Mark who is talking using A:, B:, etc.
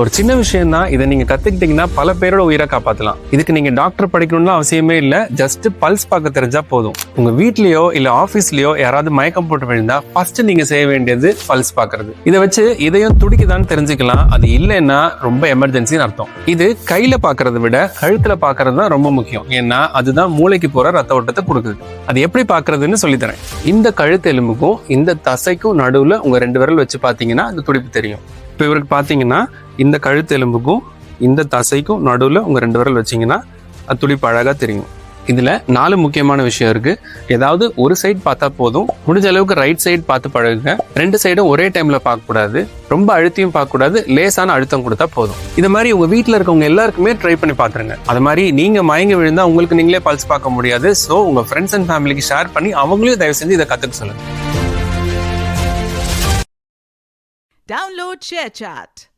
A: ஒரு சின்ன விஷயம் தான், இதை நீங்க கத்துக்கிட்டீங்கன்னா பல பேரோட உயிரை காப்பாற்றலாம். இதுக்கு நீங்க டாக்டர் படிக்கணும்னு அவசியமே இல்லை. ஜஸ்ட் பல்ஸ் பார்க்க தெரிஞ்சா போதும். உங்க வீட்லயோ இல்ல ஆபீஸ்லயோ யாராவது மயக்கம் போட்டு விழுந்தா ஃபர்ஸ்ட் நீங்க செய்ய வேண்டியது பல்ஸ் பார்க்கறது. இதை வச்சு இதயம் துடிக்குதான்னு தெரிஞ்சுக்கலாம். அது இல்லைன்னா ரொம்ப எமர்ஜென்சின்னு அர்த்தம். இது கையில பார்க்கறத விட கழுத்துல பார்க்கறது தான் ரொம்ப முக்கியம். ஏன்னா அதுதான் மூளைக்கு போற ரத்த ஓட்டத்தை கொடுக்குது. அது எப்படி பார்க்கறதுன்னு சொல்லித்தரேன். இந்த கழுத்து எலும்புக்கும் இந்த தசைக்கும் நடுவுல உங்க 2 விரல் வச்சு பார்த்தீங்கன்னா அந்த துடிப்பு தெரியும். இப்போ இவருக்கு பார்த்தீங்கன்னா இந்த கழுத்து எலும்புக்கும் இந்த தசைக்கும் நடுவில் உங்கள் 2 விரல் வச்சிங்கன்னா அது துடிப்பு அழகாக தெரியும். இதில் 4 முக்கியமான விஷயம் இருக்குது. ஏதாவது ஒரு சைடு பார்த்தா போதும். முடிஞ்ச அளவுக்கு ரைட் சைடு பார்த்து பழகுங்க. 2 சைடும் ஒரே டைமில் பார்க்கக்கூடாது. ரொம்ப அழுத்தியும் பார்க்கக்கூடாது. லேசான அழுத்தம் கொடுத்தா போதும். இது மாதிரி உங்கள் வீட்டில் இருக்கவங்க எல்லாருக்குமே ட்ரை பண்ணி பார்த்துருங்க. அது மாதிரி நீங்கள் மயங்கி விழுந்தால் உங்களுக்கு நீங்களே பல்ஸ் பார்க்க முடியாது. ஸோ உங்கள் ஃப்ரெண்ட்ஸ் அண்ட் ஃபேமிலிக்கு ஷேர் பண்ணி அவங்களையும் தயவு செஞ்சு இதை கற்றுக்க சொல்லுங்கள்.
B: Download ShareChat.